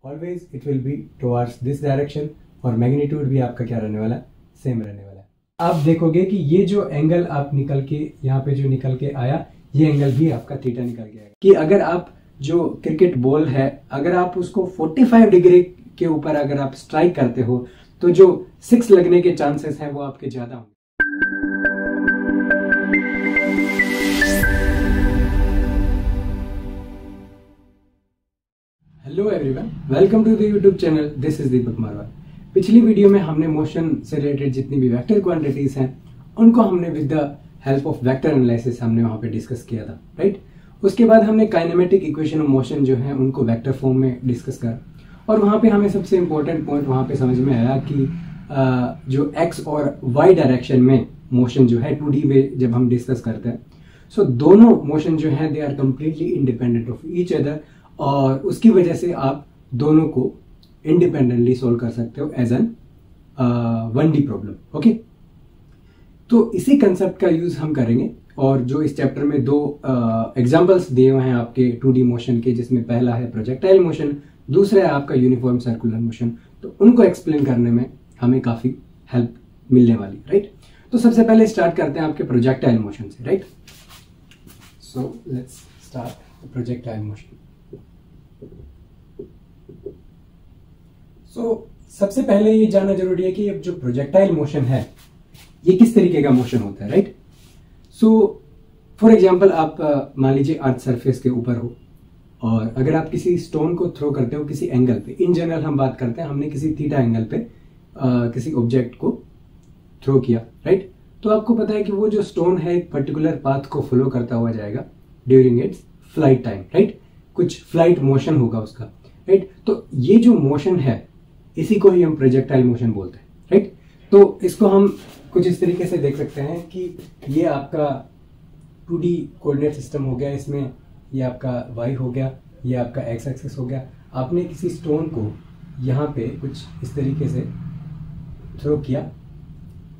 Always it will be towards this direction और magnitude भी आपका क्या रहने वाला है, सेम रहने वाला है। आप देखोगे कि ये जो एंगल आप निकल के यहाँ पे जो निकल के आया, ये एंगल भी आपका थीटा निकल के आएगा। कि अगर आप जो क्रिकेट बॉल है, अगर आप उसको 45 डिग्री के ऊपर अगर आप स्ट्राइक करते हो तो जो 6 लगने के चांसेस हैं वो आपके ज्यादा होंगे। Hello everyone, welcome to the YouTube channel. This is Deepak Marwal. पिछली वीडियो में हमने मोशन से रिलेटेड जितनी भी वेक्टर क्वांटिटीज हैं उनको हमने with the help of vector analysis हमने वहां पे डिस्कस किया था, राइट। उसके बाद हमने काइनेमेटिक इक्वेशन ऑफ मोशन जो है उनको वेक्टर फॉर्म में डिस्कस करा और वहां पे हमें सबसे इंपॉर्टेंट पॉइंट वहां पे समझ में आया कि जो एक्स और वाई डायरेक्शन में मोशन जो है 2D में जब हम डिस्कस करते हैं, सो दोनों मोशन जो है they are completely independent of each other और उसकी वजह से आप दोनों को इंडिपेंडेंटली सोल्व कर सकते हो as an 1D problem. Okay, तो इसी कंसेप्ट का यूज हम करेंगे और जो इस चैप्टर में दो एग्जांपल्स दिए हुए हैं आपके 2D मोशन के, जिसमें पहला है प्रोजेक्टाइल मोशन, दूसरा है आपका यूनिफॉर्म सर्कुलर मोशन। तो उनको एक्सप्लेन करने में हमें काफी हेल्प मिलने वाली, राइट। तो सबसे पहले स्टार्ट करते हैं आपके प्रोजेक्टाइल मोशन से, right. So let's start projectile motion. सबसे पहले ये जानना जरूरी है कि अब जो प्रोजेक्टाइल मोशन है ये किस तरीके का मोशन होता है, राइट। सो फॉर एग्जांपल आप मान लीजिए अर्थ सरफेस के ऊपर हो और अगर आप किसी स्टोन को थ्रो करते हो किसी एंगल पे, इन जनरल हम बात करते हैं, हमने किसी थीटा एंगल पे किसी ऑब्जेक्ट को थ्रो किया, राइट। तो आपको पता है कि वो जो स्टोन है एक पर्टिकुलर पाथ को फॉलो करता हुआ जाएगा during its flight time, right. कुछ फ्लाइट मोशन होगा उसका, राइट। तो ये जो मोशन है इसी को ही हम प्रोजेक्टाइल मोशन बोलते हैं, राइट। तो इसको हम कुछ इस तरीके से देख सकते हैं कि ये आपका 2D कोऑर्डिनेट सिस्टम हो गया, इसमें ये आपका y हो गया, ये आपका x एक्सिस हो गया। आपने किसी स्टोन को यहाँ पे कुछ इस तरीके से थ्रो किया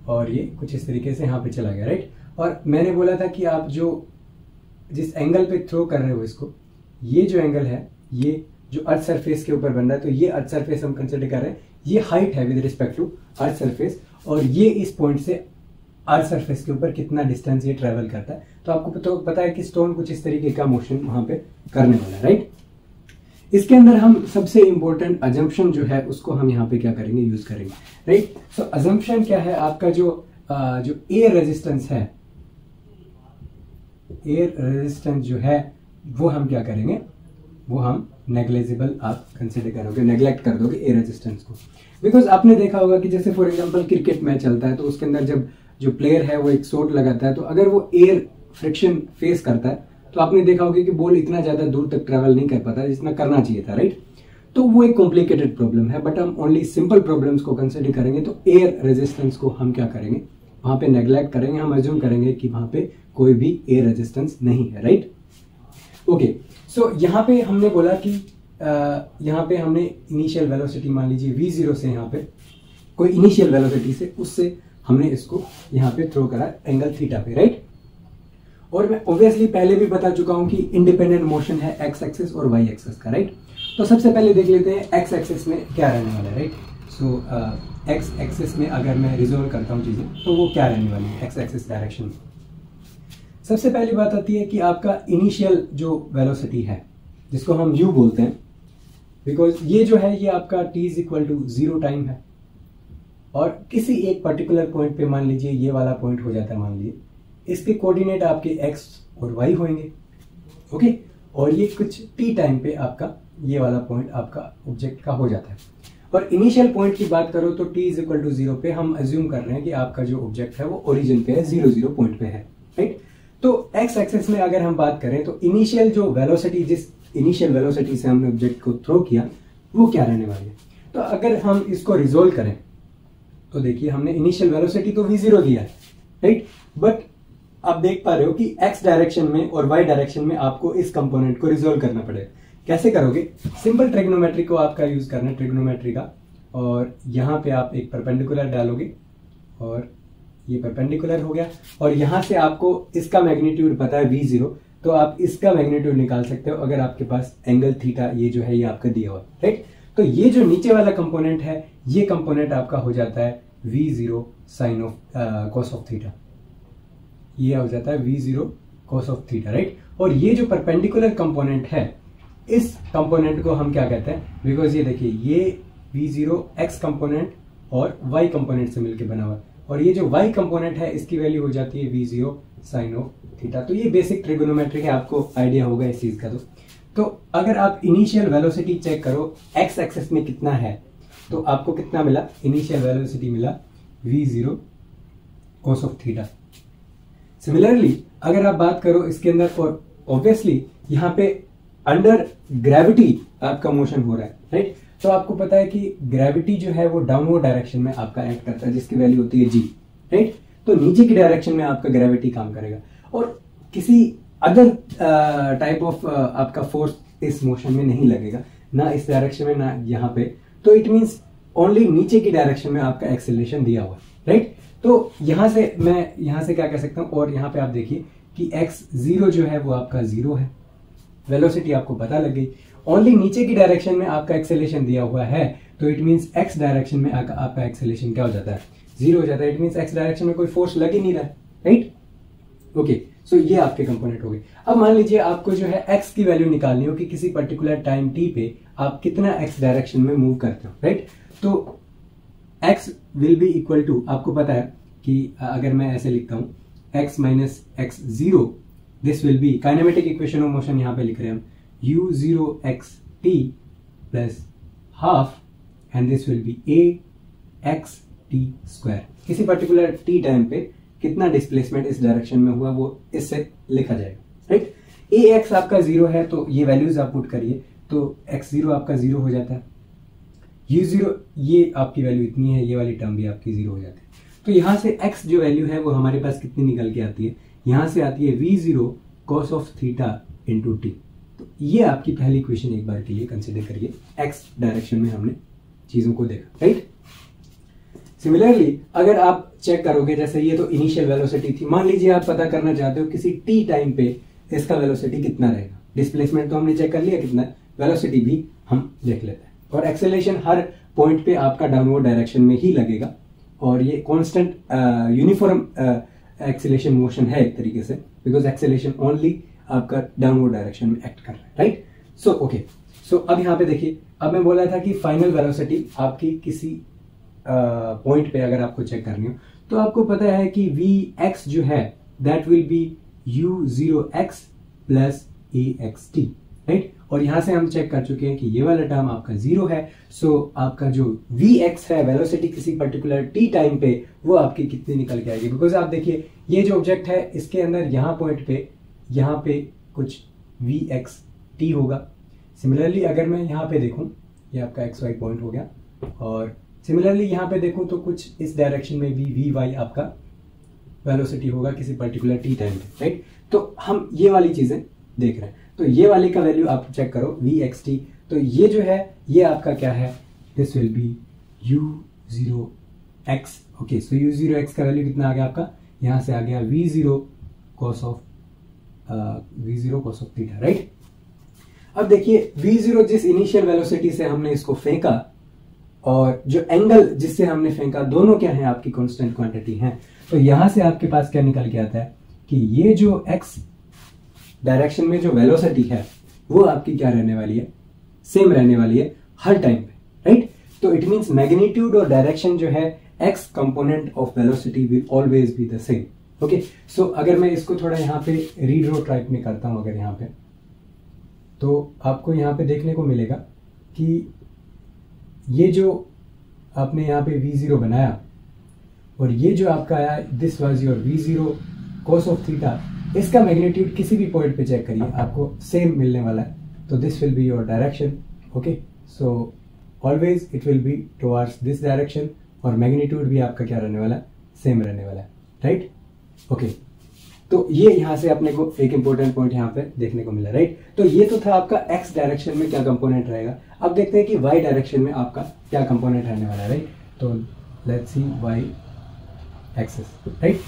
और ये कुछ इस तरीके से यहाँ पे चला गया, राइट। और मैंने बोला था कि आप जो जिस एंगल पे थ्रो कर रहे हो इसको, ये जो एंगल है ये जो अर्थ सरफेस के ऊपर बन रहा है, तो ये अर्थ सरफेस हम कंसिडर कर रहे हैं, ये हाइट है with respect to earth surface और ये इस पॉइंट से अर्थ सरफेस के ऊपर कितना डिस्टेंस ये ट्रेवल करता है। तो आपको तो पता है कि स्टोन कुछ इस तरीके का मोशन वहां पे करने वाला है, राइट। इसके अंदर हम सबसे इंपॉर्टेंट अजम्पशन जो है उसको हम यहाँ पे क्या करेंगे, यूज करेंगे, राइट। सो अजम्पशन क्या है, आपका जो एयर रेजिस्टेंस है, एयर रेजिस्टेंस जो है वो हम क्या करेंगे, वो हम नेग्लेजिबल आप कंसिडर करोगे, नेग्लेक्ट कर दोगे एयर रेजिस्टेंस को। बिकॉज आपने देखा होगा कि जैसे फॉर एग्जांपल क्रिकेट मैच चलता है तो उसके अंदर जब जो प्लेयर है वो एक शॉट लगाता है, तो अगर वो एयर फ्रिक्शन फेस करता है तो आपने देखा होगा कि बॉल इतना ज्यादा दूर तक ट्रेवल नहीं कर पाता जितना करना चाहिए था, राइट। तो वो एक कॉम्प्लिकेटेड प्रॉब्लम है, बट हम ओनली सिंपल प्रॉब्लम्स को कंसिडर करेंगे। तो एयर रेजिस्टेंस को हम क्या करेंगे, वहां पे नेग्लेक्ट करेंगे, हम अज्यूम करेंगे कि वहां पे कोई भी एयर रेजिस्टेंस नहीं है, राइट। ओके, सो यहाँ पे हमने बोला कि यहाँ पे हमने इनिशियल वेलोसिटी मान लीजिए v0 से, यहाँ पे कोई इनिशियल वेलोसिटी से उससे हमने इसको यहाँ पे थ्रो करा एंगल थीटा पे, राइट। और मैं ऑब्वियसली पहले भी बता चुका हूं कि इंडिपेंडेंट मोशन है एक्स एक्सिस और वाई एक्सिस का, राइट। तो सबसे पहले देख लेते हैं एक्स एक्सिस में क्या रहने वाला है, राइट। सो एक्स एक्सिस में अगर मैं रिजोल्व करता हूँ चीजें तो वो क्या रहने वाली है एक्स एक्सिस डायरेक्शन में। सबसे पहली बात आती है कि आपका इनिशियल जो वेलोसिटी है जिसको हम u बोलते हैं, बिकॉज ये जो है ये आपका t is equal to 0 time है और किसी एक पर्टिकुलर पॉइंट पे मान लीजिए ये वाला पॉइंट हो जाता है, मान लीजिए इसके कोऑर्डिनेट आपके x और y होंगे, ओके। और ये कुछ t टाइम पे आपका ये वाला पॉइंट आपका ऑब्जेक्ट का हो जाता है। और इनिशियल पॉइंट की बात करो तो t इज इक्वल टू 0 पे हम अज्यूम कर रहे हैं कि आपका जो ऑब्जेक्ट है वो ओरिजिन पे है, 0 पॉइंट पे है, राइट। तो x एक्सिस में अगर हम बात करें तो इनिशियल जो वेलोसिटी, जिस इनिशियल वेलोसिटी से हमने ऑब्जेक्ट को थ्रो किया वो क्या रहने वाली है। तो अगर हम इसको रिजोल्व करें तो देखिए हमने इनिशियल वेलोसिटी तो v0 दिया है, राइट। बट आप देख पा रहे हो कि x डायरेक्शन में और y डायरेक्शन में आपको इस कंपोनेंट को रिजोल्व करना पड़ेगा। कैसे करोगे, सिंपल ट्रिग्नोमेट्री को आपका यूज करना है, ट्रिग्नोमेट्री का। और यहाँ पे आप एक परपेंडिकुलर डालोगे और ये परपेंडिकुलर हो गया और यहां से आपको इसका मैग्नीट्यूड पता है v0, तो आप इसका मैग्नीट्यूड निकाल सकते हो अगर आपके पास एंगल थीटा ये जो है ये आपका दिया हुआ है, राइट। तो ये जो नीचे वाला कंपोनेंट है, ये कंपोनेंट आपका हो जाता है v0 sine of cos of theta, ये हो जाता है v0 cos of theta, right. और ये जो परपेंडिकुलर कंपोनेंट है, इस कंपोनेंट को हम क्या कहते हैं, बिकॉज ये देखिए ये v0 x कंपोनेंट और y कंपोनेंट से मिलकर बना हुआ, और ये जो y कंपोनेंट है इसकी वैल्यू हो जाती है v0 साइन ऑफ थीटा। तो ये बेसिक ट्रिगोनोमेट्री है, आपको आइडिया होगा इस चीज का। तो अगर आप इनिशियल वेलोसिटी चेक करो x एक्सिस में कितना है, तो आपको कितना मिला, इनिशियल वेलोसिटी मिला v0 cos of theta. Similarly अगर आप बात करो इसके अंदर, और ऑब्वियसली यहाँ पे अंडर ग्रेविटी आपका मोशन हो रहा है, राइट। तो आपको पता है कि ग्रेविटी जो है वो डाउनवर्ड डायरेक्शन में आपका एक्ट करता है, जिसकी वैल्यू होती है g, राइट। तो नीचे की डायरेक्शन में आपका ग्रेविटी काम करेगा, और किसी अदर टाइप ऑफ आपका फोर्स इस मोशन में नहीं लगेगा, ना इस डायरेक्शन में ना यहाँ पे। तो इट मींस ओनली नीचे की डायरेक्शन में आपका एक्सेलरेशन दिया हुआ है, राइट। तो यहां से मैं यहां से क्या कह सकता हूं, और यहां पे आप देखिए कि x0 जो है वो आपका 0 है, वेलोसिटी आपको पता लग गई। ओनली नीचे की डायरेक्शन में आपका एक्सेलरेशन दिया हुआ है, तो इट मींस x डायरेक्शन में आपका एक्सेलरेशन क्या हो जाता है, 0 हो जाता है। इट मींस x डायरेक्शन में कोई फोर्स लग ही नहीं रहा है, राइट। ओके, सो ये आपके कंपोनेंट हो गए। अब मान लीजिए आपको जो है x की वैल्यू निकालनी हो कि किसी पर्टिकुलर टाइम t पे आप कितना x डायरेक्शन में मूव करते हो, राइट। तो x will be equal to, आपको पता है कि अगर मैं ऐसे लिखता हूं x minus x0, this will B kinematic equation of motion, यहां पे लिख रहे हैं हम u0 x t plus half, and this will B a x t square. किसी पर्टिकुलर t टाइम पे कितना डिस्प्लेसमेंट इस डायरेक्शन में हुआ वो इससे लिखा जाएगा, राइट। ax आपका 0 है, तो ये वैल्यूज आप पुट करिए, तो x0 आपका 0 हो जाता है, u0 ये आपकी वैल्यू इतनी है, ये वाली टर्म भी आपकी 0 हो जाती है। तो यहां से x जो वैल्यू है वो हमारे पास कितनी निकल के आती है, यहां से आती है v0 cos of theta into T. तो ये आपकी पहली इक्वेशन एक बार के लिए कंसिडर करिए, x डायरेक्शन में हमने चीजों को देखा, राइट। सिमिलरली अगर आप चेक करोगे, जैसे ये तो इनिशियल वेलोसिटी थी, मान लीजिए आप पता करना चाहते हो किसी t टाइम पे इसका वेलोसिटी कितना रहेगा। डिस्प्लेसमेंट तो हमने चेक कर लिया कितना, वेलोसिटी भी हम देख लेते हैं, और एक्सेलरेशन हर पॉइंट पे आपका डाउनवर्ड डायरेक्शन में ही लगेगा, और ये कांस्टेंट यूनिफॉर्म एक्सेलरेशन मोशन है एक तरीके से, बिकॉज एक्सेलरेशन ओनली आपका डाउनवर्ड डायरेक्शन में एक्ट कर रहा है, राइट। सो ओके, सो अब यहाँ पे देखिए, अब मैं बोला था कि फाइनल वेलोसिटी आपकी किसी पॉइंट पे अगर आपको चेक करनी हो, तो आपको पता है कि vx जो है that will B u0x plus axt, right. और यहां से हम चेक कर चुके हैं कि ये वाला टर्म आपका 0 है, सो आपका जो vx है वेलोसिटी किसी पर्टिकुलर t टाइम पे, वो आपकी कितनी निकल के आएगी। बिकॉज आप देखिए ये जो ऑब्जेक्ट है इसके अंदर यहाँ पॉइंट पे यहाँ पे कुछ vxt होगा। सिमिलरली अगर मैं यहाँ पे देखूं, ये आपका xy पॉइंट हो गया, और सिमिलरली यहाँ पे देखूं तो कुछ इस डायरेक्शन में भी vy आपका वेलोसिटी होगा किसी पर्टिकुलर t टाइम पे, राइट। तो हम ये वाली चीजें देख रहे हैं, तो ये वाले का वैल्यू आप चेक करो vxt, तो ये जो है ये आपका क्या है, this will B u0x। Okay, so u0x का वैल्यू कितना आ गया आपका, यहां से आ गया v0 cos of theta, right. अब देखिए v0 जिस इनिशियल वेलोसिटी से हमने इसको फेंका और जो एंगल जिससे हमने फेंका, दोनों क्या है आपकी कांस्टेंट क्वांटिटी हैं। तो यहां से आपके पास क्या निकल के आता है कि ये जो x डायरेक्शन में जो वेलोसिटी है वो आपकी क्या रहने वाली है, सेम रहने वाली है हर टाइम पे, राइट। तो इट मींस मैग्नीट्यूड और डायरेक्शन जो है x component of velocity will always be the same. Okay, so अगर मैं इसको थोड़ा यहाँ पे रीड्रॉ टाइप में करता हूं, अगर यहाँ पे, तो आपको यहाँ पे देखने को मिलेगा कि ये जो आपने यहाँ पे v0 बनाया और ये जो आपका आया, this was your v0 cos of theta, इसका मैग्नीट्यूड किसी भी पॉइंट पे चेक करिए आपको सेम मिलने वाला है। तो this will be your direction, okay. So always it will be towards this direction, और मैग्नीट्यूड भी आपका क्या रहने वाला है, सेम रहने वाला है, राइट। ओके, तो ये यहां से अपने को एक इंपॉर्टेंट पॉइंट यहाँ पे देखने को मिला, राइट। तो ये तो था आपका x डायरेक्शन में क्या कंपोनेंट रहेगा। अब देखते हैं कि y डायरेक्शन में आपका क्या कंपोनेंट रहने वाला है, राइट। तो let's see y axis, right.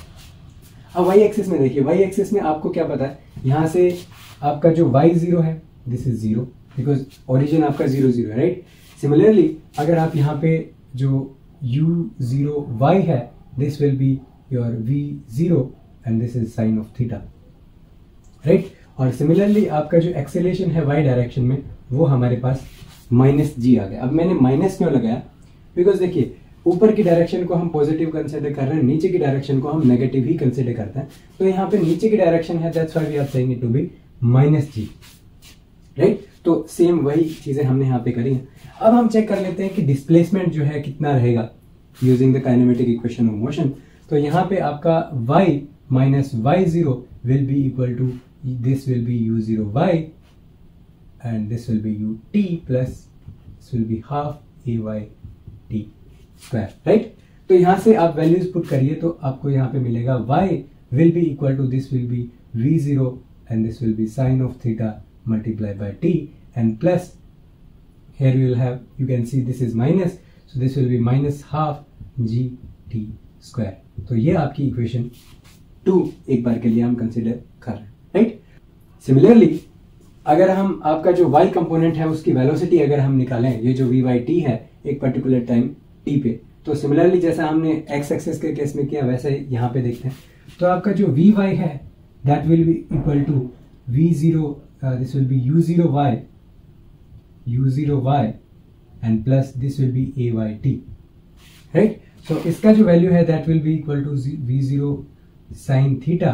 अब y एक्सिस में देखिए, y एक्सिस में आपको क्या पता है, यहां से आपका जो y0 है दिस इज 0, बिकॉज ओरिजिन आपका 0 0 है, राइट। सिमिलरली अगर आप यहाँ पे जो u0y है, this will be your v0 and this is sine of theta, right. और सिमिलरली आपका जो एक्सेलेरेशन है y डायरेक्शन में वो हमारे पास -g आ गया। अब मैंने माइनस क्यों लगाया, बिकॉज देखिए ऊपर की डायरेक्शन को हम पॉजिटिव कंसिडर कर रहे हैं, नीचे की डायरेक्शन को हम नेगेटिव ही कंसिडर करते हैं, तो यहाँ पे नीचे की डायरेक्शन है, that's why we are saying it to be -g, right. तो सेम वही चीजें हमने यहाँ पे करी हैं। अब हम चेक कर लेते हैं कि डिस्प्लेसमेंट जो है कितना रहेगा using the kinematic equation of motion. तो यहाँ पे आपका y minus y0 will be equal to, this will be u0y and this will be ut plus this will be half ayt square, right. तो यहाँ से आप वैल्यूज पुट करिए तो आपको यहाँ पे मिलेगा y will be equal to, this will be v0 and this will be sine of theta multiplied by t and plus here you will have, you can see this is minus, so this will be minus half gt square। तो ये आपकी equation 2 एक बार के लिए हम consider कर रहे हैं, राइट। सिमिलरली अगर हम आपका जो y कंपोनेंट है उसकी वेलोसिटी अगर हम निकालें, ये जो v/t है एक पर्टिकुलर टाइम t पे, तो सिमिलरली जैसा हमने x एक्सिस के केस में किया वैसे यहाँ पे देखते हैं। तो आपका जो vy है that will be equal to v0, this will be u0y and plus this will be ayt, right। so इसका जो वैल्यू है that will be equal to v0 sin theta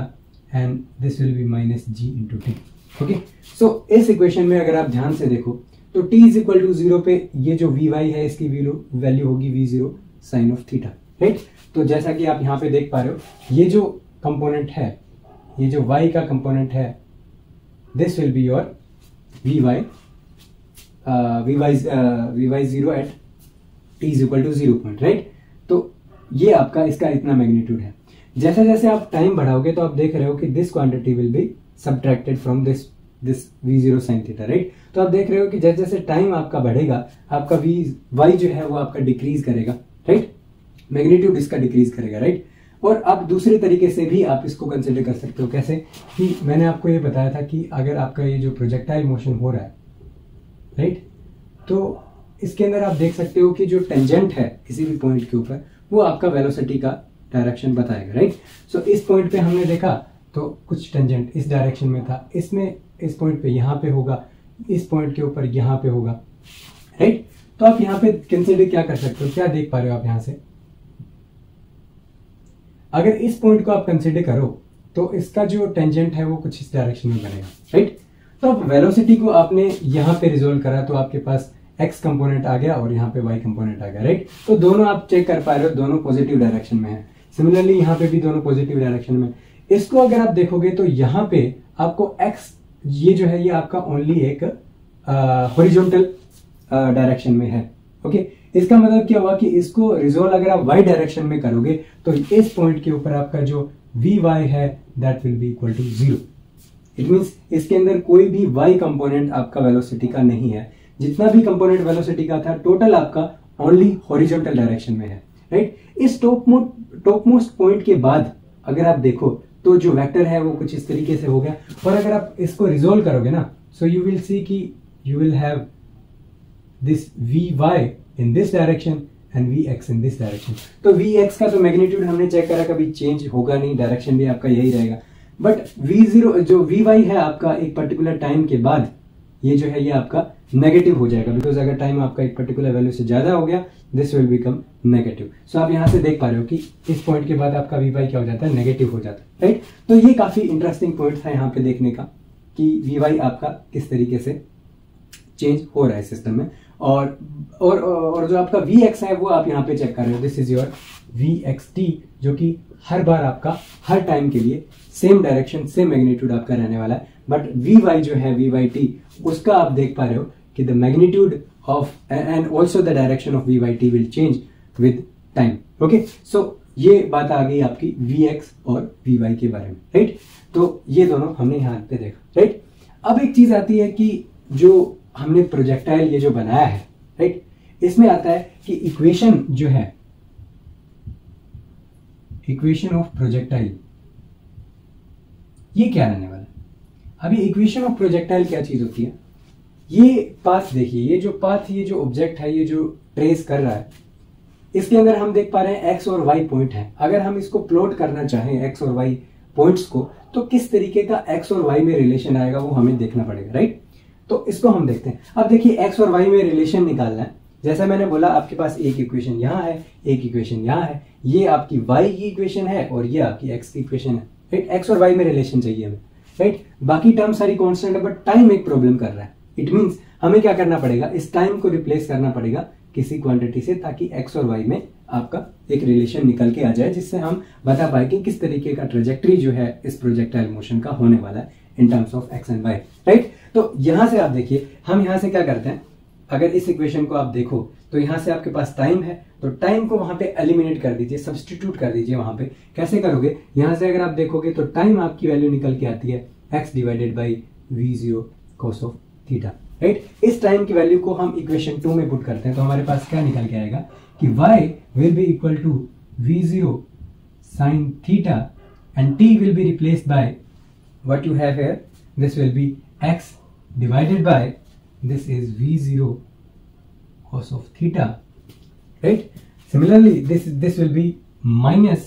and this will be minus g into t, okay। so इस equation में अगर आप ध्यान से देखो तो t is equal to 0 पे ये जो vy है इसकी वैल्यू होगी v0 sin of theta, right। तो जैसा कि आप यहाँ पे देख पा रहे हो, ये जो कंपोनेंट है, ये जो y का कंपोनेंट है, this will be your vy0 at t is equal to 0 point, right। तो ये आपका इसका इतना मैग्नीट्यूड है। जैसे जैसे आप टाइम बढ़ाओगे तो आप देख रहे हो कि this quantity will be subtracted from this v0 sin theta, right. तो आप देख रहे हो कि जैसे जैसे टाइम आपका बढ़ेगा आपका y जो है वो आपका डिक्रीज करेगा, राइट। मैग्नीट्यूड इसका डिक्रीज करेगा, राइट। और आप दूसरे तरीके से भी आप इसको कंसिडर कर सकते हो, कैसे कि मैंने आपको ये बताया था कि अगर आपका ये जो प्रोजेक्टाइल मोशन हो रहा है, राइट, तो इसके अंदर आप देख सकते हो कि जो टेंजेंट है किसी भी पॉइंट के ऊपर वो आपका वेलोसिटी का डायरेक्शन बताएगा, राइट। सो इस पॉइंट पे हमने देखा तो कुछ टेंजेंट इस डायरेक्शन में था, इसमें इस पॉइंट पे यहाँ पे होगा, इस पॉइंट के ऊपर यहाँ पे होगा, राइट। तो आप यहाँ पे कंसिडर क्या कर सकते हो, क्या देख पा रहे हो आप यहाँ से, अगर इस पॉइंट को आप कंसिडर करो तो इसका जो टेंजेंट है वो कुछ इस डायरेक्शन में बनेगा, राइट। तो अब वेलोसिटी को आपने यहाँ पे रिजोल्व करा तो आपके पास x कंपोनेंट आ गया और यहाँ पे y कंपोनेंट आ गया, राइट। तो दोनों आप चेक कर पा रहे हो, दोनों पॉजिटिव डायरेक्शन में है। सिमिलरली यहाँ पे भी दोनों पॉजिटिव डायरेक्शन में। इसको अगर आप देखोगे तो यहाँ पे आपको x ये जो है ये आपका ओनली एक हॉरिजॉन्टल डायरेक्शन में है, ओके। इसका मतलब क्या हुआ कि इसको रिजोल्व अगर आप y डायरेक्शन में करोगे तो इस पॉइंट के ऊपर आपका जो vy है that will be equal to 0। It means इसके अंदर कोई भी y कंपोनेंट आपका वेलोसिटी का नहीं है, जितना भी कंपोनेंट वेलोसिटी का था टोटल आपका ओनली हॉरिजॉन्टल डायरेक्शन में है, राइट। इस टॉप मोस्ट पॉइंट के बाद अगर आप देखो तो जो वेक्टर है वो कुछ इस तरीके से हो गया। और अगर आप इसको रिजोल्व करोगे ना, सो यू विल सी कि you will have this vy in this direction and vx in this direction। तो vx का तो मैग्नीट्यूड हमने चेक करा, कभी चेंज होगा नहीं, डायरेक्शन भी आपका यही रहेगा। बट v0 जो vy है आपका एक पर्टिकुलर टाइम के बाद ये जो है ये आपका नेगेटिव हो जाएगा, बिकॉज अगर टाइम आपका एक पर्टिकुलर वैल्यू से ज्यादा हो गया दिस विल बिकम नेगेटिव। सो आप यहाँ से देख पा रहे हो कि इस पॉइंट के बाद आपका vy क्या हो जाता है, नेगेटिव हो जाता है, राइट। तो ये काफी इंटरेस्टिंग पॉइंट था यहाँ पे देखने का कि vy आपका किस तरीके से चेंज हो रहा है सिस्टम में। और जो आपका vx है वो आप यहाँ पे चेक कर रहे हो, दिस इज योर vxt, जो कि हर बार आपका हर टाइम के लिए सेम डायरेक्शन सेम मैग्नीट्यूड आपका रहने वाला है। बट vy जो है vyt उसका आप देख पा रहे हो कि the magnitude of and also the direction of vyt will change with time, okay. So ये बात आ गई आपकी vx और vy के बारे में, राइट। तो ये दोनों हमने यहाँ पे देखा, राइट। अब एक चीज आती है कि जो हमने प्रोजेक्टाइल ये जो बनाया है, राइट, इसमें आता है कि इक्वेशन जो है, इक्वेशन ऑफ प्रोजेक्टाइल ये क्या रहने वाला है। अभी इक्वेशन ऑफ प्रोजेक्टाइल क्या चीज होती है, ये पाथ देखिए, ये जो पाथ, ये जो ऑब्जेक्ट है, ये जो ट्रेस कर रहा है, इसके अंदर हम देख पा रहे हैं एक्स और वाई पॉइंट है। अगर हम इसको प्लॉट करना चाहें एक्स और वाई पॉइंट्स को, तो किस तरीके का एक्स और वाई में रिलेशन आएगा वो हमें देखना पड़ेगा, राइट। तो इसको हम देखते हैं। अब देखिए एक्स और वाई में रिलेशन निकालना है। जैसा मैंने बोला, आपके पास एक इक्वेशन यहाँ है, एक इक्वेशन यहाँ है, ये आपकी वाई की इक्वेशन है और ये आपकी एक्स की इक्वेशन है, राइट। एक्स और वाई में रिलेशन चाहिए हमें, राइट। बाकी टर्म सारी कांस्टेंट है, बट टाइम एक प्रॉब्लम कर रहा है। इट मींस हमें क्या करना पड़ेगा, इस टाइम को रिप्लेस करना पड़ेगा किसी क्वांटिटी से, ताकि एक्स और वाई में आपका एक रिलेशन निकल के आ जाए, जिससे हम बता पाए कि किस तरीके का ट्रेजेक्टरी जो है इस प्रोजेक्टाइल मोशन का होने वाला है in terms of X and Y, right. तो यहां से आप देखिए, हम यहां से क्या करते हैं, अगर इस इक्वेशन को आप देखो तो यहां से आपके पास टाइम है, तो टाइम को वहां पे एलिमिनेट कर दीजिए, सब्स्टिट्यूट कर दीजिए वहां पे। कैसे करोगे, यहां से अगर आप देखोगे तो टाइम आपकी वैल्यू निकल के आती है x divided by v0 cos of theta, right. इस टाइम की वैल्यू को हम इक्वेशन 2 में पुट करते हैं, तो हमारे पास क्या निकल के आएगा कि y will be equal to v0 sin theta and t will be replaced by what you have here, this will be x divided by this is v0 cos of theta, right. Similarly this will be minus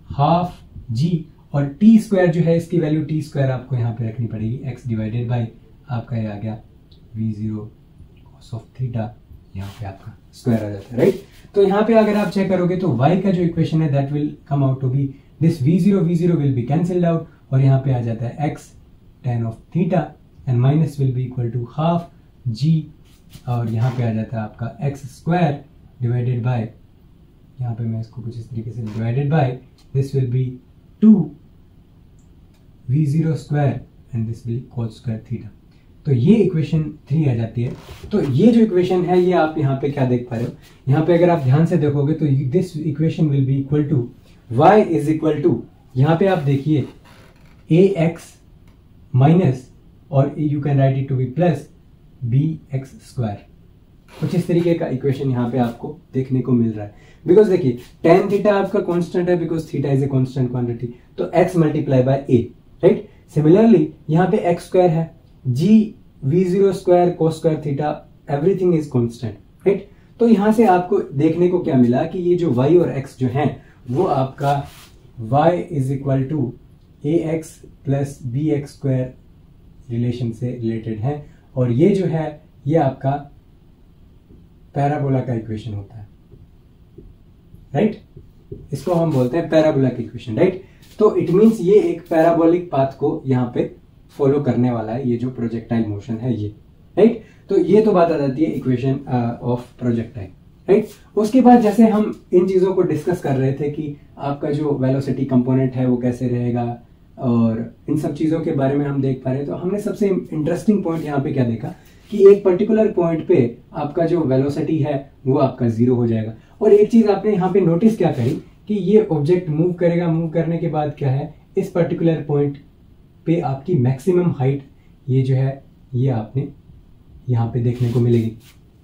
half g, और t square जो है इसकी value t square आपको यहाँ पे रखनी पड़ेगी, x divided by आपका ये आ गया v0 cos of theta, यहाँ पे आपका स्क्वायर आ जाता है, राइट। तो यहाँ पे अगर आप चेक करोगे तो y का जो इक्वेशन है that will come out to be this v0 will be cancelled out, और यहाँ पे आ जाता है x tan of theta and minus will be equal to half g, और यहाँ पे आ जाता है आपका एक्स स्क्वायर डिवाइडेड बाय, यहाँ पे मैं इसको कुछ इस तरीके से divided by this will B 2 v0 square and this will cos square theta. तो ये इक्वेशन 3 आ जाती है। तो ये जो इक्वेशन है ये आप यहाँ पे क्या देख पा रहे हो, यहाँ पे अगर आप ध्यान से देखोगे तो this equation will be equal to y is equal to, यहाँ पे आप देखिए ax माइनस, और you can write it to be plus bx square. कुछ इस तरीके का इक्वेशन यहाँ पे आपको देखने को मिल रहा है, बिकॉज देखिए tan थीटा आपका कांस्टेंट है, because theta is a constant quantity, तो x multiply by a, right. Similarly यहाँ पे x स्क्वायर है, g v0 square cos square theta, everything is constant, right. तो यहाँ से आपको देखने को क्या मिला कि ये जो y और x जो है वो आपका y is equal to ax plus bx square relation से रिलेटेड है, और ये जो है ये आपका पैराबोला का इक्वेशन होता है, राइट। इसको हम बोलते हैं पैराबोला की इक्वेशन, राइट। तो इट मींस ये एक पैराबोलिक पाथ को यहाँ पे फॉलो करने वाला है ये जो प्रोजेक्टाइल मोशन है ये, राइट। तो ये तो बात आ जाती है इक्वेशन ऑफ प्रोजेक्टाइल, राइट। उसके बाद जैसे हम इन चीजों को डिस्कस कर रहे थे कि आपका जो वेलोसिटी कंपोनेंट है वो कैसे रहेगा, और इन सब चीजों के बारे में हम देख पा रहे हैं, तो हमने सबसे इंटरेस्टिंग पॉइंट यहाँ पे क्या देखा कि एक पर्टिकुलर पॉइंट पे आपका जो वेलोसिटी है वो आपका 0 हो जाएगा। और एक चीज आपने यहाँ पे नोटिस क्या करी कि ये ऑब्जेक्ट मूव करेगा, मूव करने के बाद क्या है, इस पर्टिकुलर पॉइंट पे आपकी मैक्सिमम हाइट ये जो है ये आपने यहाँ पे देखने को मिलेगी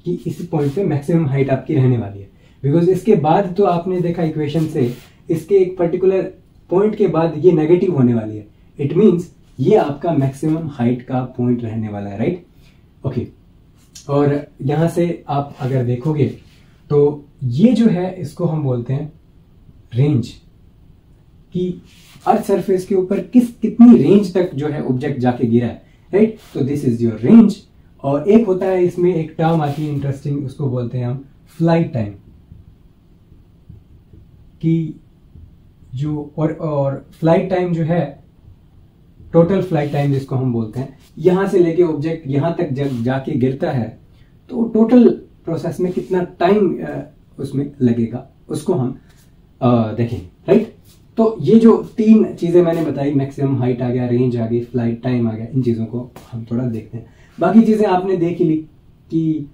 कि इस पॉइंट पे मैक्सिमम हाइट आपकी रहने वाली है, बिकॉज इसके बाद तो आपने देखा इक्वेशन से इसके एक पर्टिकुलर पॉइंट के बाद ये नेगेटिव होने वाली है। इट मींस ये आपका मैक्सिमम हाइट का पॉइंट रहने वाला है, राइट। ओके, और यहां से आप अगर देखोगे तो ये जो है इसको हम बोलते हैं रेंज, कि अर्थ सरफेस के ऊपर कितनी रेंज तक जो है ऑब्जेक्ट जाके गिरा है, राइट। तो दिस इज योर रेंज। और एक होता है इसमें एक टर्म आती है इंटरेस्टिंग, उसको बोलते हैं हम फ्लाइट टाइम, कि जो और फ्लाइट टाइम जो है टोटल फ्लाइट टाइम जिसको हम बोलते हैं, यहां से लेके ऑब्जेक्ट यहां तक जब जाके गिरता है तो टोटल प्रोसेस में कितना टाइम उसमें लगेगा उसको हम देखें, राइट। तो ये जो 3 चीजें मैंने बताई, मैक्सिमम हाइट आ गया, रेंज आ गई, फ्लाइट टाइम आ गया, इन चीजों को हम थोड़ा देखते हैं। बाकी चीजें आपने देख ही ली कि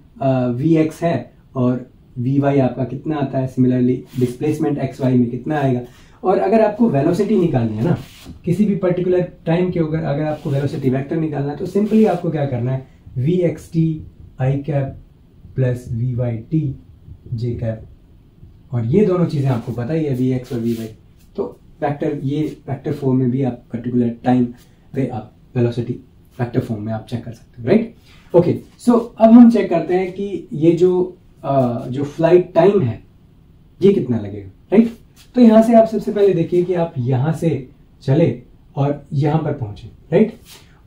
Vx है और Vy आपका कितना आता है, सिमिलरली डिस्प्लेसमेंट xy में कितना आएगा। और अगर आपको वेलोसिटी निकालनी है ना किसी भी पर्टिकुलर टाइम के ऊपर, अगर आपको वेलोसिटी वेक्टर निकालना है तो सिंपली आपको क्या करना है, Vxt i cap plus Vyt j cap, और ये दोनों चीजें आपको पता ही है Vx और Vy। तो वेक्टर, ये वेक्टर फॉर्म में भी आप पर्टिकुलर टाइम पे आप वेलोसिटी वेक्टर फॉर्म में आप चेक कर सकते हो, राइट। ओके, सो अब हम चेक करते हैं कि ये जो फ्लाइट टाइम है ये कितना लगेगा, राइट। तो यहां से आप सबसे पहले देखिए कि आप यहां से चले और यहां पर पहुंचे, राइट।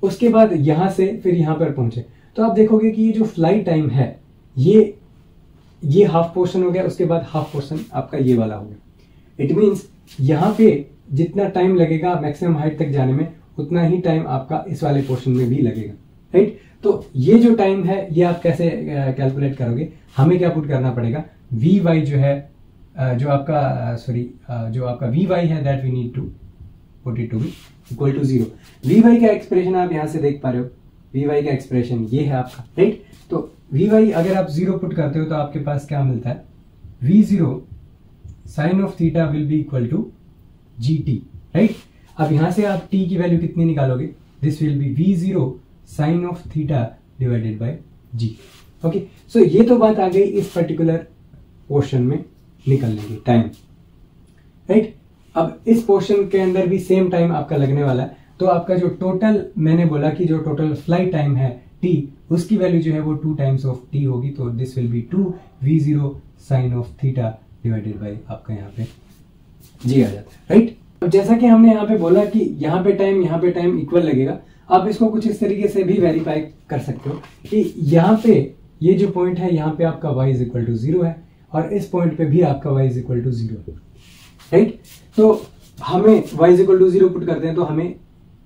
उसके बाद यहां से फिर यहां पर पहुंचे, तो आप देखोगे कि ये जो फ्लाइट टाइम है ये हाफ पोर्शन हो गया, उसके बाद हाफ पोर्शन आपका ये वाला हो गया। इट मीन्स यहां पे जितना टाइम लगेगा मैक्सिमम हाइट तक जाने में, उतना ही टाइम आपका इस वाले पोर्शन में भी लगेगा, राइट। तो ये जो टाइम है ये आप कैसे कैलकुलेट करोगे, हमें क्या पुट करना पड़ेगा, वी वाई जो है जो आपका वी वाई है that we need to put it to be equal to 0। V Y का एक्सप्रेशन आप यहां से देख पा रहे हो, वी वाई का एक्सप्रेशन ये है आपका, राइट। तो वी वाई अगर आप 0 पुट करते हो तो आपके पास क्या मिलता है, v0 sine of theta will be equal to gt, right. अब यहां से आप t की वैल्यू कितनी निकालोगे, this will be v0 sine of theta divided by g। Okay, so ये तो बात आ गई इस पर्टिकुलर पोर्शन में निकलने की टाइम, राइट। अब इस पोर्शन के अंदर भी सेम टाइम आपका लगने वाला है, तो आपका जो टोटल मैंने बोला कि जो टोटल फ्लाइट टाइम है t, उसकी वैल्यू जो है वो 2 टाइम्स ऑफ t होगी, तो this will be 2v0 sine of theta divided by आपका यहाँ पे g आ जाता है, राइट। अब जैसा कि हमने यहाँ पे बोला कि यहाँ पे टाइम इक्वल लगेगा, आप इसको कुछ इस तरीके से भी वेरीफाई कर सकते हो कि यहाँ पे ये जो पॉइंट है यहाँ पे आपका y इज इक्वल टू 0 है और इस पॉइंट पे भी आपका y इज इक्वल टू 0 है, राइट। तो हमें y is equal to 0 put करते हैं तो हमें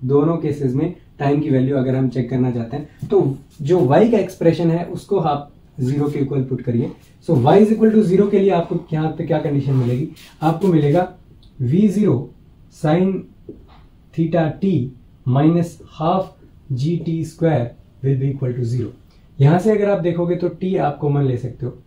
दोनों केसेस में टाइम की वैल्यू अगर हम चेक करना चाहते हैं तो जो y का एक्सप्रेशन है उसको आप 0 के इक्वल पुट करिए। सो y इज इक्वल टू 0 के लिए आपको यहाँ पे क्या कंडीशन मिलेगी, आपको मिलेगा v0 sine theta t minus half ji T square will be equal to 0। यहां से अगर आप देखोगे तो t आप कॉमन ले सकते हो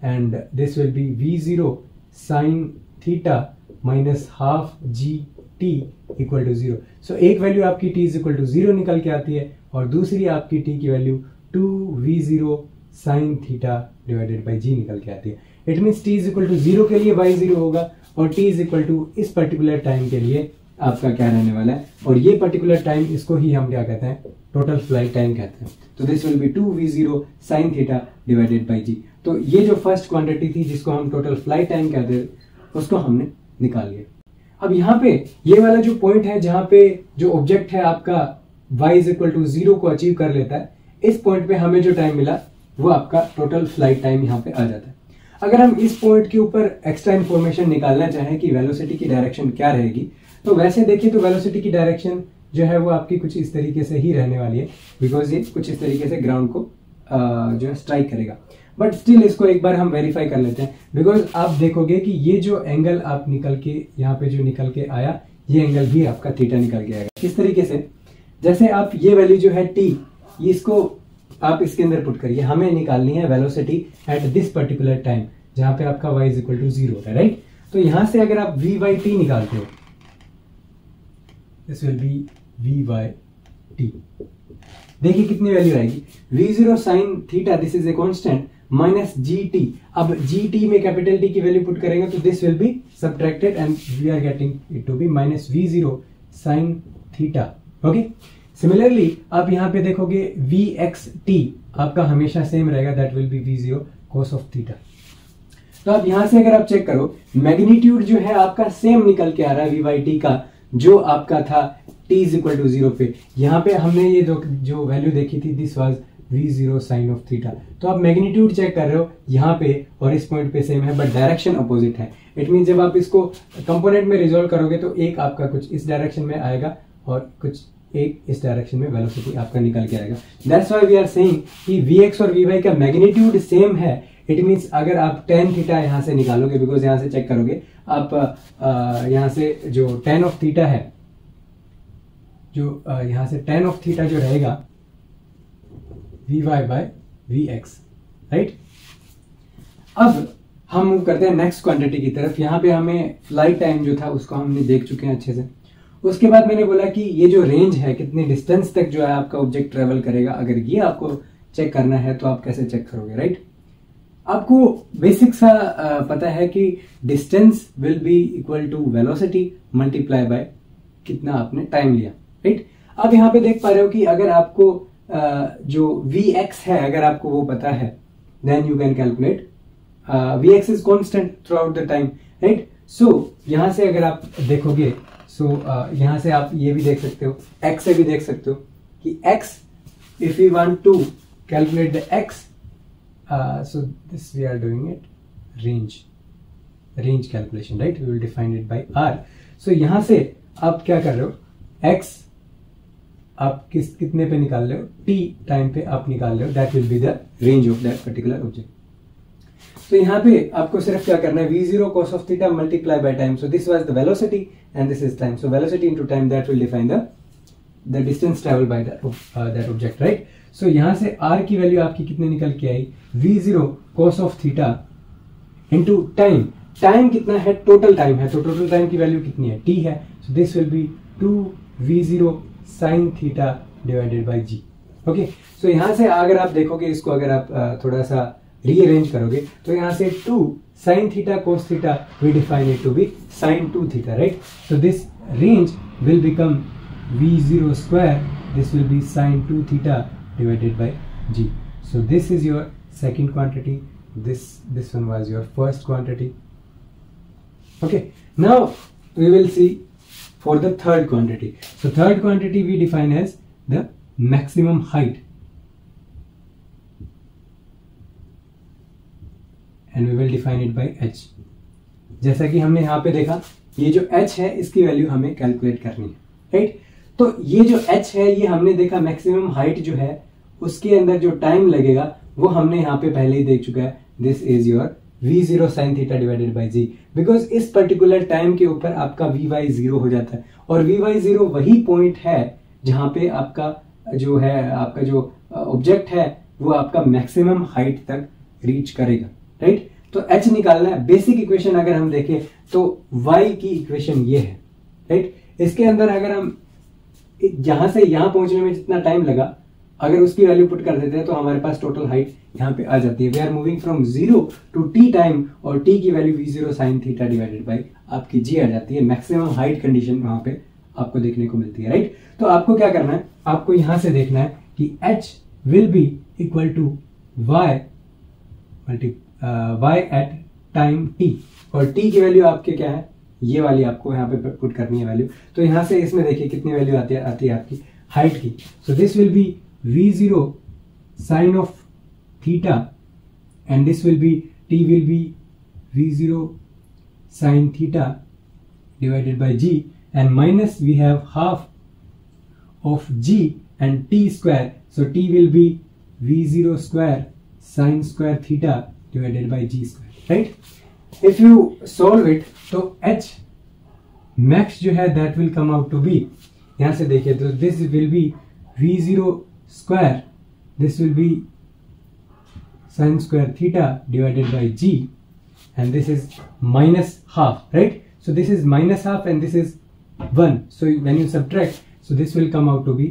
and this will be v0 sine theta minus half ji t equal to 0। So एक वैल्यू आपकी t इज इक्वल टू 0 निकल के आती है और दूसरी आपकी t की value 2v0 sine theta divided by g निकल के आती है। It means t is equal to 0 के लिए y 0 होगा और t इज इक्वल टू इस पर्टिकुलर टाइम के लिए आपका क्या रहने वाला है, और ये पर्टिकुलर टाइम इसको ही हम क्या कहते हैं, टोटल फ्लाइट टाइम कहते हैं। तो this will be 2v0 sine theta divided by g। तो ये जो फर्स्ट क्वांटिटी थी जिसको हम टोटल फ्लाइट टाइम कहते हैं उसको हमने निकाल लिया। अब यहाँ पे ये वाला जो पॉइंट है जहां पे जो ऑब्जेक्ट है आपका y इज इक्वल टू 0 को अचीव कर लेता है, इस पॉइंट पे हमें जो टाइम मिला वो आपका टोटल फ्लाइट टाइम यहाँ पे आ जाता है। अगर हम इस पॉइंट के ऊपर एक्स्ट्रा इन्फॉर्मेशन निकालना चाहें कि वेलोसिटी की डायरेक्शन क्या रहेगी, तो वैसे देखिए तो वेलोसिटी की डायरेक्शन जो है वो आपकी कुछ इस तरीके से ही रहने वाली है, बिकॉज ये कुछ इस तरीके से ग्राउंड को जो है स्ट्राइक करेगा। बट स्टिल इसको एक बार हम वेरीफाई कर लेते हैं, बिकॉज आप देखोगे कि ये जो एंगल आप निकल के यहाँ पे जो निकल के आया, ये एंगल भी आपका थीटा निकल के आएगा। किस तरीके से, जैसे आप ये वैल्यू जो है t, इसको आप इसके अंदर पुट करिए, हमें निकालनी है velocity at this particular time जहां पे आपका y इज इक्वल टू 0 है, राइट। तो यहां से अगर आप v बाई टी निकालते हो, this will be v by t. देखिए कितनी वैल्यू आएगी, v0 sine theta this is a constant minus gt। अब gt में कैपिटल T की वैल्यू पुट करेंगे तो this will be subtracted and we are getting it to be minus v0 sine theta. Okay, similarly आप यहाँ पे देखोगे vxt आपका हमेशा सेम रहेगा, that will be v0 cos of theta. तो आप यहां से अगर आप चेक करो, मैग्नीट्यूड जो है आपका सेम निकल के आ रहा है v बाई टी का, जो आपका था t इज इक्वल टू 0 पे। यहाँ पे हमने ये जो वैल्यू देखी थी this was v0 sine of theta. तो आप मैग्नीट्यूड चेक कर रहे हो यहाँ पे और इस पॉइंट पे सेम है, बट डायरेक्शन अपोजिट है। इट मीन जब आप इसको कंपोनेंट में रिजोल्व करोगे तो एक आपका कुछ इस डायरेक्शन में आएगा और कुछ एक इस डायरेक्शन में वेलोसिटी आपका निकल के आएगा। That's why we are saying कि vx और vy का मैग्नीट्यूड सेम है। इट मीन्स अगर आप tan थीटा यहाँ से निकालोगे, बिकॉज यहाँ से चेक करोगे आप यहाँ से जो tan ऑफ थीटा है, जो यहाँ से tan ऑफ थीटा जो रहेगा vy बाय vx, राइट। अब हम मूव करते हैं नेक्स्ट क्वांटिटी की तरफ। यहाँ पे हमें फ्लाइट टाइम जो था उसको हमने देख चुके हैं अच्छे से। उसके बाद मैंने बोला कि ये जो रेंज है, कितनी डिस्टेंस तक जो है आपका ऑब्जेक्ट ट्रेवल करेगा, अगर ये आपको चेक करना है तो आप कैसे चेक करोगे, राइट। आपको बेसिक सा पता है कि distance will be equal to velocity multiply by कितना आपने टाइम लिया, राइट। अब यहाँ पे देख पा रहे हो कि अगर आपको जो Vx है अगर आपको वो पता है, then you can calculate Vx is constant throughout the time, right. So यहां से अगर आप देखोगे, सो यहां से आप ये भी देख सकते हो, x से भी देख सकते हो कि x, if we want to calculate the x, so this we are doing it range calculation, right? We will define it by r. So यहां से आप क्या कर रहे हो, x आप कितने पे निकाल रहे हो, t टाइम पे आप निकाल रहे हो, that will be the range of that particular object. तो यहाँ पे आपको सिर्फ क्या करना है, v0 cos of theta multiply by time. So this was the velocity and this is time. So velocity into time, that will define the distance traveled by that object, right? So यहाँ से r की value आपकी कितने निकल के आई, v0 cos of theta into time. Time कितना है, total time है, तो टोटल टाइम की वैल्यू कितनी है, t है. So this will be 2v0 sin theta divided by g. Okay, so यहाँ से अगर आप देखोगे इसको, अगर आप थोड़ा सा रीअरेंज करोगे तो यहाँ से 2 sin theta cos theta we define it to be sin 2 theta, right? So this range will become v0 square, this will be sin 2 theta divided by g. So this is your second quantity, this one was your first quantity. Okay, now we will see for the third quantity. So third quantity we define as the maximum height, and we will define it by h. जैसा कि हमने यहाँ पे देखा, ये जो h है इसकी वैल्यू हमें कैलकुलेट करनी है, राइट? तो ये जो h है ये हमने देखा मैक्सिमम हाइट जो है उसके अंदर जो टाइम लगेगा वो हमने यहाँ पे पहले ही देख चुका है. This is your v0 sin theta divided by g, because इस पर्टिकुलर टाइम के ऊपर आपका vy 0 हो जाता है, और vy 0 वही पॉइंट है जहां पे आपका जो है, आपका जो ऑब्जेक्ट है वो आपका मैक्सिमम हाइट तक रीच करेगा, राइट? तो h निकालना है. बेसिक इक्वेशन अगर हम देखें तो y की इक्वेशन ये है, राइट? इसके अंदर अगर हम यहां से यहां पहुंचने में जितना टाइम लगा अगर उसकी वैल्यू पुट कर देते हैं तो हमारे पास टोटल हाइट यहाँ पे आ जाती है. We are moving from 0 to t time, और t की value v0 sin theta divided by आपकी g आ जाती है. मैक्सिमम हाइट कंडीशन वहां पे आपको देखने को मिलती है, राइट? तो आपको क्या करना है, आपको यहां से देखना है कि h will be equal to y at time t, और t की वैल्यू आपके क्या है, ये वाली आपको यहाँ पे पुट करनी है वैल्यू. तो यहां से इसमें देखिए कितनी वैल्यू आती है आपकी हाइट की. सो this will be v0 sin of theta, and this will be t will be v0 sin theta divided by g, and minus we have half of g and t square, so t will be v0 square sin square theta divided by g square, right? If you solve it तो h max जो है that will come out to be, यहां से देखिए तो this will be v0 square, this will be sin square theta divided by g, and this is minus half, right? So this is minus half and this is 1, so when you subtract, so this will come out to be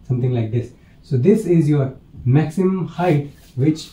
something like this. So this is your maximum height which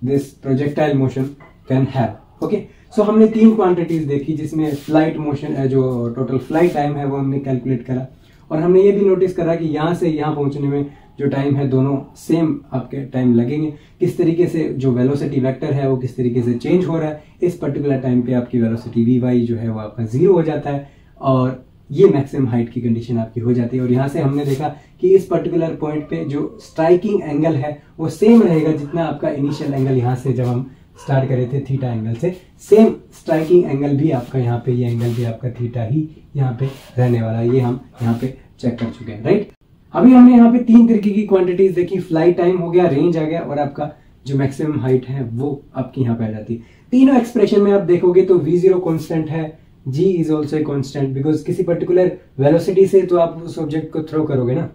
this projectile motion can have. Okay, so हमने 3 quantities देखी जिसमें flight motion, जो total flight time है वो हमने calculate करा, और हमने ये भी नोटिस करा कि यहाँ से यहाँ पहुंचने में जो टाइम है दोनों सेम आपके टाइम लगेंगे. किस तरीके से जो वेलोसिटी वेक्टर है वो किस तरीके से चेंज हो रहा है, इस पर्टिकुलर टाइम पे आपकी वेलोसिटी vy जो है वो आपका 0 हो जाता है, और ये मैक्सिमम हाइट की कंडीशन आपकी हो जाती है. और यहाँ से हमने देखा कि इस पर्टिकुलर पॉइंट पे जो स्ट्राइकिंग एंगल है वो सेम रहेगा जितना आपका इनिशियल एंगल यहाँ से जब हम स्टार्ट करे थे थीटा एंगल से, सेम स्ट्राइकिंग एंगल भी आपका यहाँ पे, ये एंगल भी आपका थीटा ही यहाँ पे रहने वाला है. ये हम यहाँ पे चेक कर चुके हैं, राइट? अभी हमने यहाँ पे 3 तरीके की क्वांटिटीज देखी, फ्लाइट टाइम हो गया, रेंज आ गया, और आपका जो मैक्सिमम हाइट है वो आपकी यहाँ पे आ जाती है. तीनों एक्सप्रेशन में आप देखोगे तो v0 कांस्टेंट है, g is also a constant, because किसी पर्टिकुलर वेलोसिटी से तो आप उस ऑब्जेक्ट को थ्रो करोगे ना.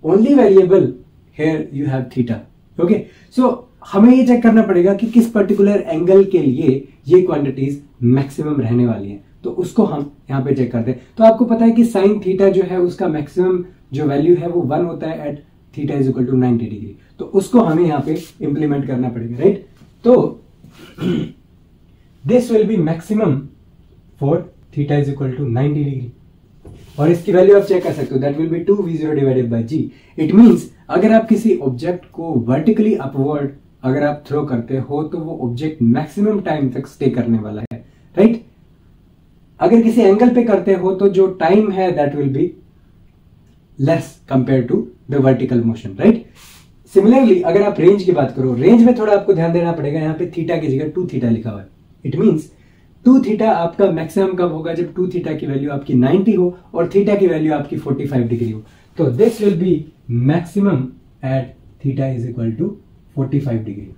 Only variable here you have theta. Okay, so हमें ये चेक करना पड़ेगा कि किस पर्टिकुलर एंगल के लिए ये क्वांटिटीज मैक्सिमम रहने वाली हैं, तो उसको हम यहाँ पे चेक करते हैं. तो आपको पता है कि साइन थीटा जो है उसका मैक्सिमम जो वैल्यू है वो 1 होता है at theta is equal to 90 degree. तो उसको हमें यहाँ पे इंप्लीमेंट करना पड़ेगा, राइट? तो this will be maximum for theta is equal to 90 degree. और इसकी वैल्यू आप चेक कर सकते हो, that will be 2v0 divided by g। It means अगर आप किसी ऑब्जेक्ट को वर्टिकली अपवर्ड अगर आप थ्रो करते हो तो वो ऑब्जेक्ट मैक्सिमम टाइम तक स्टे करने वाला है, राइट। अगर किसी एंगल पे करते हो तो जो टाइम है that will be less compare to the vertical motion, right. Similarly अगर आप रेंज की बात करो, रेंज में थोड़ा आपको ध्यान देना पड़ेगा, यहाँ पे थीटा की जगह 2 थीटा लिखा हुआ है। इट मींस 2 थीटा आपका मैक्सिमम कब होगा, जब 2 थीटा की वैल्यू आपकी 90 हो और थीटा की वैल्यू आपकी 45 डिग्री हो। तो this will be maximum at theta is equal to 45 degree.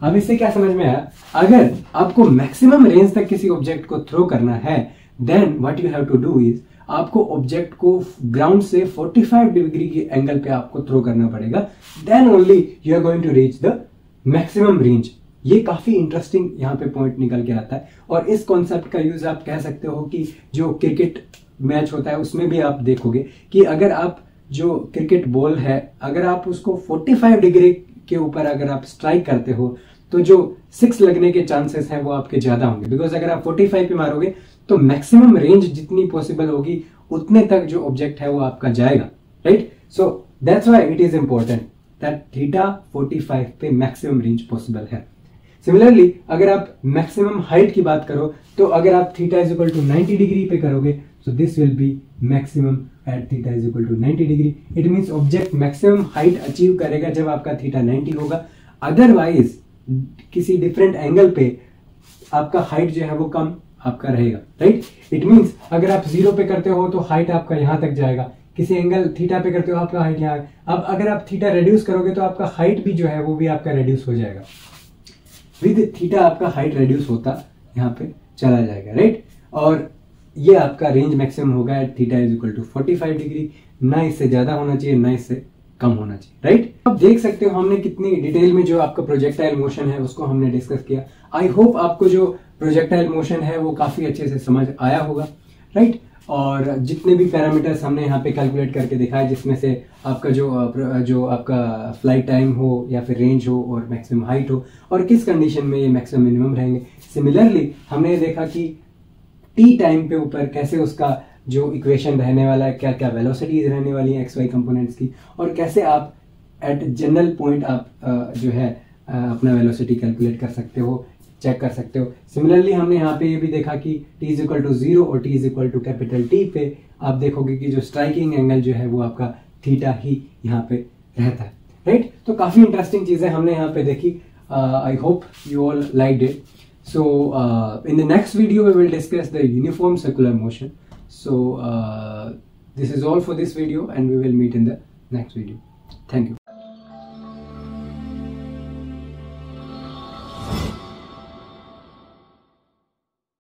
अब इससे क्या समझ में आया, अगर आपको मैक्सिमम रेंज तक किसी ऑब्जेक्ट को थ्रो करना है then what you have to do is आपको ऑब्जेक्ट को ग्राउंड से 45 डिग्री के एंगल पे आपको थ्रो करना पड़ेगा, then only you are going to reach the maximum range. ये काफी इंटरेस्टिंग यहाँ पे पॉइंट निकल के आता है और इस कॉन्सेप्ट का यूज आप कह सकते हो कि जो क्रिकेट मैच होता है उसमें भी आप देखोगे कि अगर आप जो क्रिकेट बॉल है अगर आप उसको 45 डिग्री के ऊपर अगर आप स्ट्राइक करते हो तो जो 6 लगने के चांसेस हैं वो आपके ज्यादा होंगे, बिकॉज अगर आप 45 पे मारोगे तो मैक्सिमम रेंज जितनी पॉसिबल होगी उतने तक जो ऑब्जेक्ट है वो आपका जाएगा, right. So that's why it is important that theta 45 पे मैक्सिमम रेंज पॉसिबल है। सिमिलरली अगर आप मैक्सिमम हाइट की बात करो तो अगर आप theta is equal to 90 degree पे करोगे so this will be maximum at theta is equal to 90 degree. It means object maximum height achieve करेगा जब आपका थीटा 90 होगा, अदरवाइज किसी डिफरेंट एंगल पे आपका हाइट जो है वो कम आपका रहेगा, राइट। इट मींस अगर आप 0 पे करते हो तो हाइट आपका यहां तक जाएगा, किसी एंगल थीटा पे करते हो आपका हाइट यहाँ। अब अगर आप थीटा रेड्यूस करोगे तो आपका हाइट भी जो है वो भी आपका रेड्यूस हो जाएगा। विद थीटा आपका हाइट रेड्यूस होता यहाँ पे चला जाएगा, राइट। और ये आपका रेंज मैक्सिमम होगा at theta is equal to 45 degree, ना इससे ज्यादा होना चाहिए ना इससे कम होना चाहिए, राइट। अब देख सकते हो हमने कितनी डिटेल में जो आपका प्रोजेक्टाइल मोशन है उसको हमने डिस्कस किया। आई होप आपको जो प्रोजेक्टाइल मोशन है वो काफी अच्छे से समझ आया होगा, राइट। और जितने भी पैरामीटर्स हमने यहाँ पे कैलकुलेट करके दिखाए जिसमें से आपका जो आपका फ्लाइट टाइम हो या फिर रेंज हो और मैक्सिमम हाइट हो और किस कंडीशन में ये मैक्सिमम मिनिमम रहेंगे। सिमिलरली हमने देखा कि टी टाइम पे ऊपर कैसे उसका जो इक्वेशन रहने वाला है, क्या क्या वेलोसिटीज रहने वाली है एक्स वाई कंपोनेंट्स की, और कैसे आप एट जनरल पॉइंट आप जो है अपना वेलोसिटी कैलकुलेट कर सकते हो, चेक कर सकते हो। सिमिलरली हमने यहाँ पे ये भी देखा कि t इज इक्वल टू 0 और t is equal to capital T पे आप देखोगे कि जो स्ट्राइकिंग एंगल जो है वो आपका थीटा ही यहाँ पे रहता है, राइट। तो काफी इंटरेस्टिंग चीजें हमने यहाँ पे देखी। I hope you all liked it. So in the next video we will discuss the uniform circular motion. So this is all for this video and we will meet in the next video. Thank you.